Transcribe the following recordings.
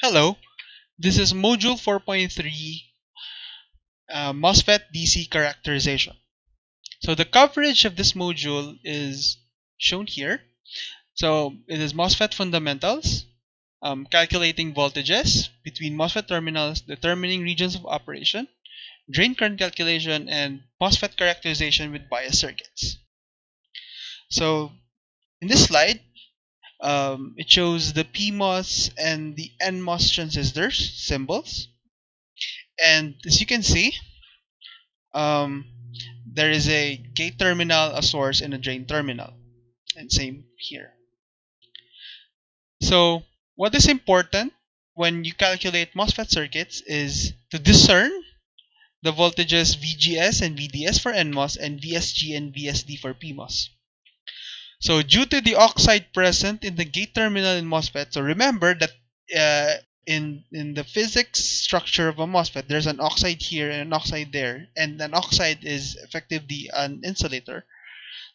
Hello, this is Module 4.3 MOSFET DC Characterization. So the coverage of this module is shown here. So it is MOSFET fundamentals, calculating voltages between MOSFET terminals, determining regions of operation, drain current calculation, and MOSFET characterization with bias circuits. So in this slide, it shows the PMOS and the NMOS transistors symbols. And as you can see, um, there is a gate terminal, a source, and a drain terminal. And same here. So what is important when you calculate MOSFET circuits is to discern the voltages VGS and VDS for NMOS and VSG and VSD for PMOS. So due to the oxide present in the gate terminal in MOSFET, so remember that in the physics structure of a MOSFET, there's an oxide here and an oxide there, and an oxide is effectively an insulator.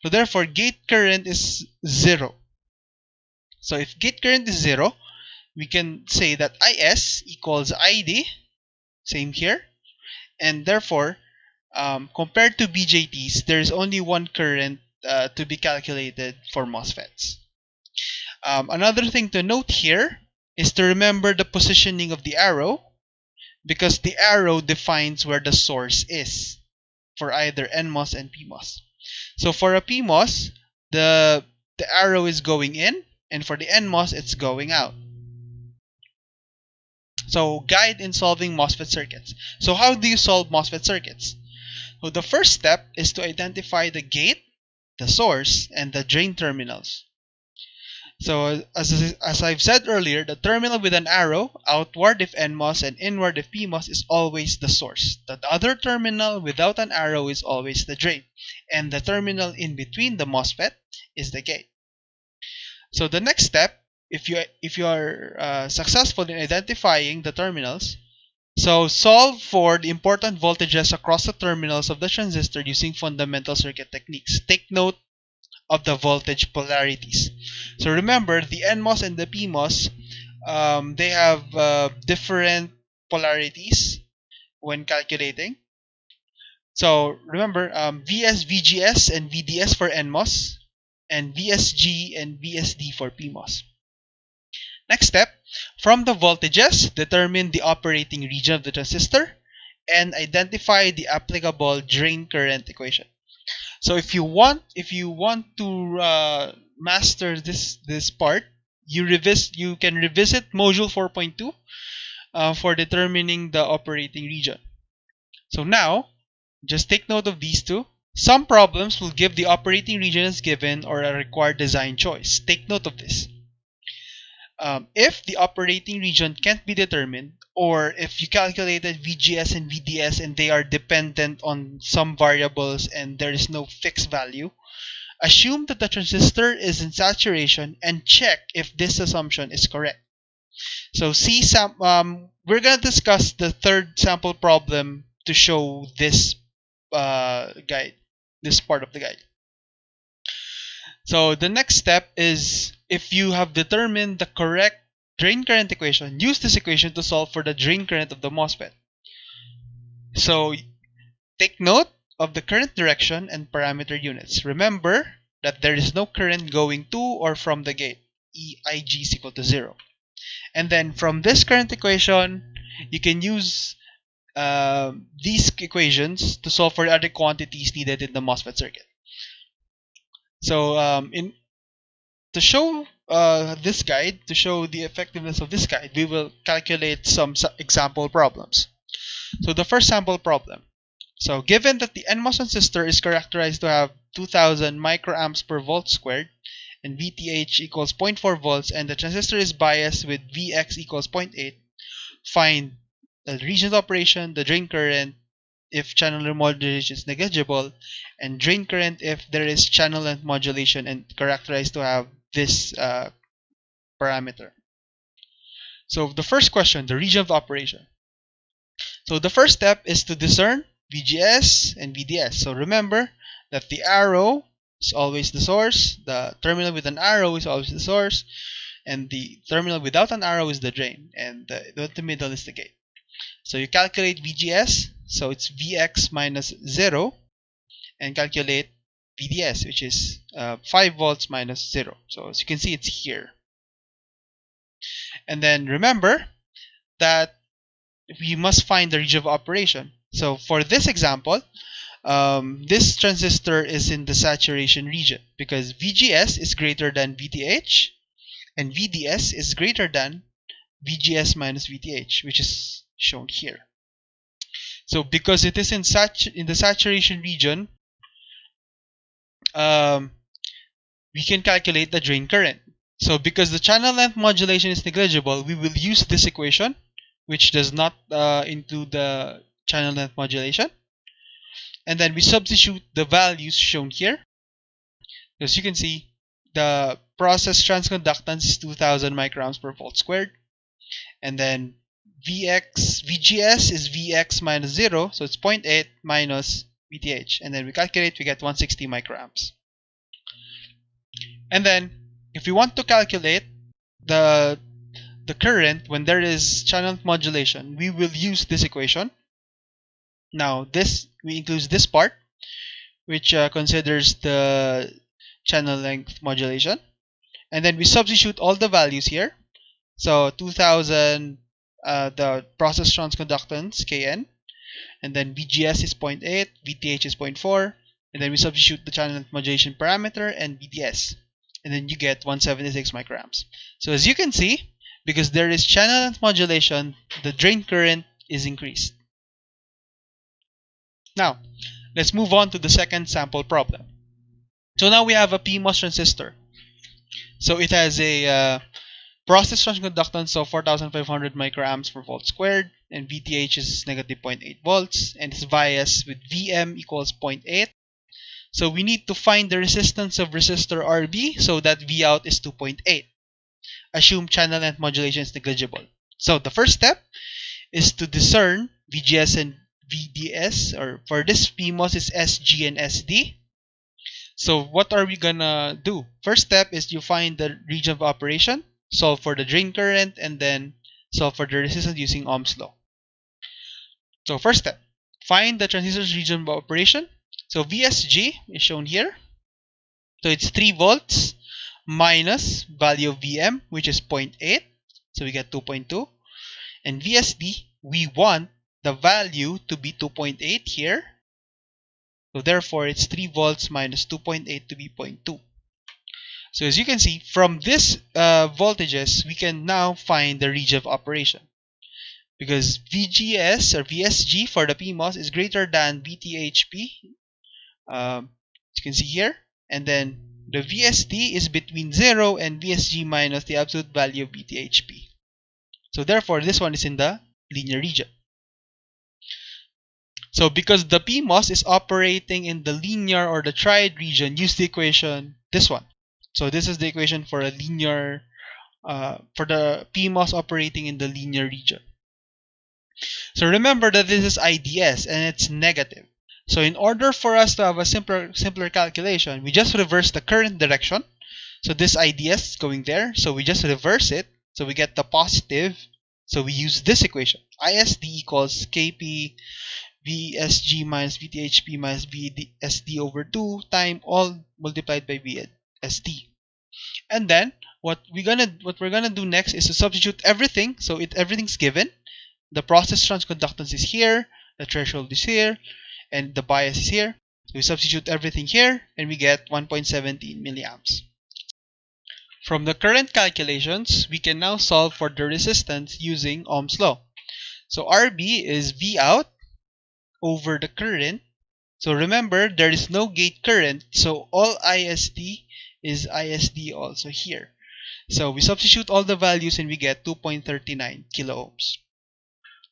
So therefore, gate current is 0. So if gate current is 0, we can say that IS equals ID, same here, and therefore, compared to BJTs, there is only one current to be calculated for MOSFETs. Another thing to note here is to remember the positioning of the arrow, because the arrow defines where the source is for either NMOS and PMOS. So for a PMOS, the arrow is going in, and for the NMOS, it's going out. So guide in solving MOSFET circuits. So how do you solve MOSFET circuits? So the first step is to identify the gate, the source, and the drain terminals. So as I've said earlier, the terminal with an arrow, outward if NMOS and inward if PMOS, is always the source. The other terminal without an arrow is always the drain. And the terminal in between the MOSFET is the gate. So the next step, if you are successful in identifying the terminals, so solve for the important voltages across the terminals of the transistor using fundamental circuit techniques. Take note of the voltage polarities. So remember, the NMOS and the PMOS, they have different polarities when calculating. So remember, VS, VGS, and VDS for NMOS, and VSG and VSD for PMOS. Next step, from the voltages, determine the operating region of the transistor and identify the applicable drain current equation. So if you want to master this part, you can revisit module 4.2 for determining the operating region. So now, just take note of these two. Some problems will give the operating region as given or a required design choice. Take note of this. If the operating region can't be determined, or if you calculated VGS and VDS and they are dependent on some variables and there is no fixed value, assume that the transistor is in saturation and check if this assumption is correct. So we're going to discuss the third sample problem to show this this part of the guide. So the next step is, if you have determined the correct drain current equation, use this equation to solve for the drain current of the MOSFET. So take note of the current direction and parameter units. Remember that there is no current going to or from the gate. Ig is equal to 0. And then from this current equation, you can use these equations to solve for the other quantities needed in the MOSFET circuit. So to show this guide, to show the effectiveness of this guide, we will calculate some example problems. So the first sample problem. So given that the NMOS transistor is characterized to have 2000 microamps per volt squared and VTH equals 0.4 volts, and the transistor is biased with Vx equals 0.8, find the region of operation, the drain current if channel length modulation is negligible, and drain current if there is channel length modulation and characterized to have this parameter. So the first question, the region of operation. So the first step is to discern VGS and VDS. So remember that the arrow is always the source, the terminal with an arrow is always the source, and the terminal without an arrow is the drain, and the middle is the gate. So you calculate VGS, so it's Vx minus 0, and calculate VDS, which is 5 volts minus 0. So as you can see, it's here. And then remember that we must find the region of operation. So for this example, this transistor is in the saturation region because VGS is greater than VTH and VDS is greater than VGS minus VTH, which is shown here. So because it is in the saturation region, we can calculate the drain current. So because the channel length modulation is negligible, we will use this equation, which does not include the channel length modulation. And then we substitute the values shown here. As you can see, the process transconductance is 2000 micrograms per volt squared. And then VGS is Vx minus 0, so it's 0.8 minus VTH. And then we calculate, we get 160 micrograms. And then, if we want to calculate the current when there is channel modulation, we will use this equation. Now, we include this part, which considers the channel length modulation. And then we substitute all the values here. So 2000, the process transconductance, Kn. And then VGS is 0.8, VTH is 0.4. And then we substitute the channel length modulation parameter and VDS. And then you get 176 micrograms. So as you can see, because there is channel length modulation, the drain current is increased. Now, let's move on to the second sample problem. So now we have a PMOS transistor. So it has a process transconductance of 4500 microamps per volt squared, and VTH is negative 0.8 volts, and its bias with Vm equals 0.8. So we need to find the resistance of resistor RB so that Vout is 2.8. Assume channel length modulation is negligible. So the first step is to discern VGS and VDS, or for this PMOS is SG and SD. So what are we gonna do? First step is you find the region of operation, solve for the drain current, and then solve for the resistance using Ohm's law. So first step, find the transistor's region of operation. So VSG is shown here. So it's 3 volts minus value of Vm, which is 0.8. So we get 2.2. And VSD, we want the value to be 2.8 here. So therefore, it's 3 volts minus 2.8 to be 0.2. So as you can see, from this voltages, we can now find the region of operation. Because VGS or VSG for the PMOS is greater than VTHP. You can see here. And then the VSD is between 0 and VSG minus the absolute value of VTHP. So therefore, this one is in the linear region. So because the PMOS is operating in the linear or the triad region, use the equation, this one. So this is the equation for a linear, for the PMOS operating in the linear region. So remember that this is IDS and it's negative. So in order for us to have a simpler calculation, we just reverse the current direction. So this IDS is going there, so we just reverse it. So we get the positive. So we use this equation. ISD equals KP VSG minus VTHP minus VSD over 2 times all multiplied by VSD. And then what we're gonna do next is to substitute everything. So everything's given. The process transconductance is here, the threshold is here, and the bias is here. So we substitute everything here, and we get 1.17 milliamps. From the current calculations, we can now solve for the resistance using Ohm's law. So RB is Vout over the current. So remember, there is no gate current, so all ISD is ISD also here. So we substitute all the values and we get 2.39 kilo ohms.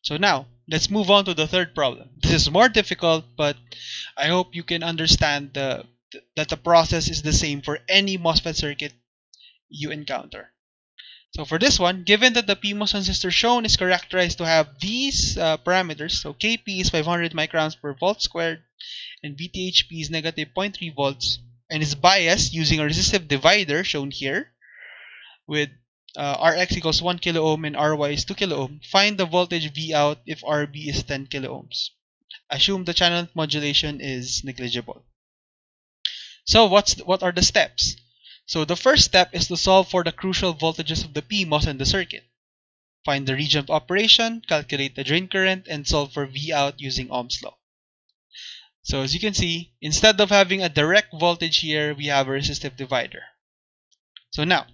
So now, let's move on to the third problem. This is more difficult, but I hope you can understand that the process is the same for any MOSFET circuit you encounter. So for this one, given that the PMOS transistor shown is characterized to have these parameters, so Kp is 500 micrograms per volt squared, and VTHP is negative 0.3 volts, and is biased using a resistive divider shown here with Rx equals 1 kilo ohm and Ry is 2 kilo ohm, find the voltage V out if Rb is 10 kilo ohms. Assume the channel modulation is negligible. So what are the steps? So the first step is to solve for the crucial voltages of the PMOS and the circuit. Find the region of operation, calculate the drain current, and solve for V out using Ohm's law. So as you can see, instead of having a direct voltage here, we have a resistive divider. So now,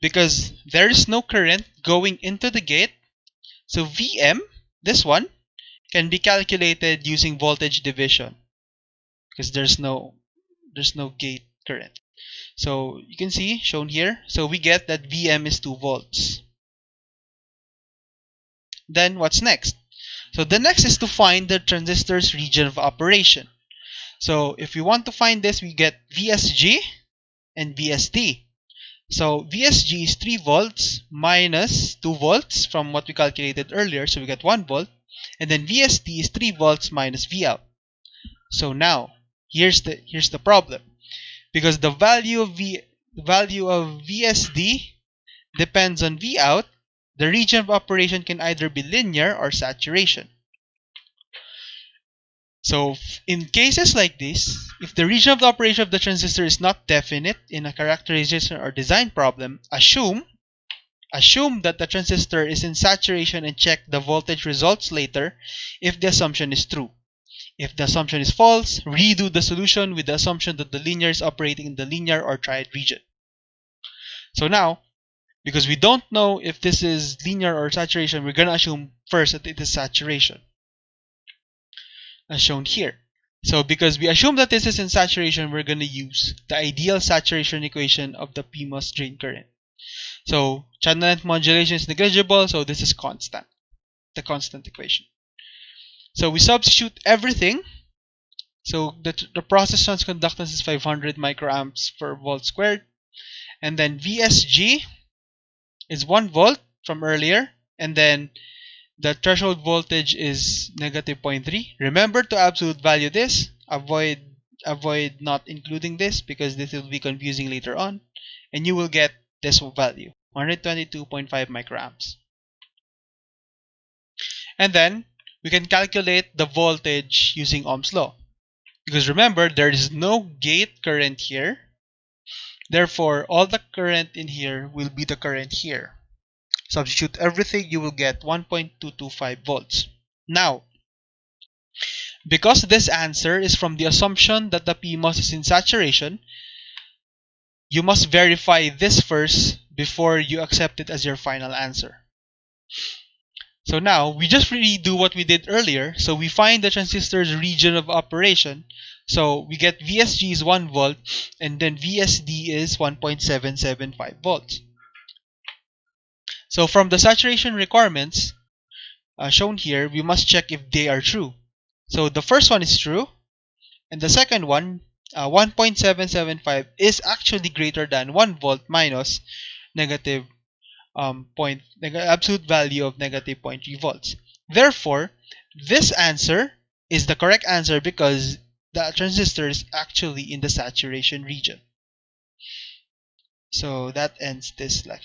because there is no current going into the gate, so Vm, this one, can be calculated using voltage division because there's no gate current. So you can see shown here, so we get that Vm is 2 volts. Then what's next? So the next is to find the transistor's region of operation. So if we want to find this, we get VSG and VSD. So VSG is 3 volts minus 2 volts from what we calculated earlier, so we get 1 volt. And then VSD is 3 volts minus V out. So now, here's the problem. Because the value of VSD depends on V out, the region of operation can either be linear or saturation. So in cases like this, if the region of the operation of the transistor is not definite in a characterization or design problem, assume that the transistor is in saturation and check the voltage results later if the assumption is true. If the assumption is false, redo the solution with the assumption that the linear is operating in the linear or triad region. So now, because we don't know if this is linear or saturation, we're going to assume first that it is saturation, as shown here. So because we assume that this is in saturation, we're going to use the ideal saturation equation of the PMOS drain current. So channel length modulation is negligible, so this is constant, the constant equation. So we substitute everything. So the process transconductance is 500 microamps per volt squared. And then VSG is 1 volt from earlier. And then the threshold voltage is negative 0.3. Remember to absolute value this. Avoid not including this because this will be confusing later on. And you will get this value, 122.5 microamps. And then we can calculate the voltage using Ohm's law. Because remember, there is no gate current here. Therefore, all the current in here will be the current here. Substitute everything, you will get 1.225 volts. Now, because this answer is from the assumption that the PMOS is in saturation, you must verify this first before you accept it as your final answer. So now, we just redo what we did earlier. So we find the transistor's region of operation. So we get VSG is 1 volt and then VSD is 1.775 volts. So from the saturation requirements shown here, we must check if they are true. So the first one is true. And the second one, 1.775 is actually greater than 1 volt minus negative absolute value of negative 0.3 volts. Therefore, this answer is the correct answer because the transistor is actually in the saturation region. So that ends this lecture.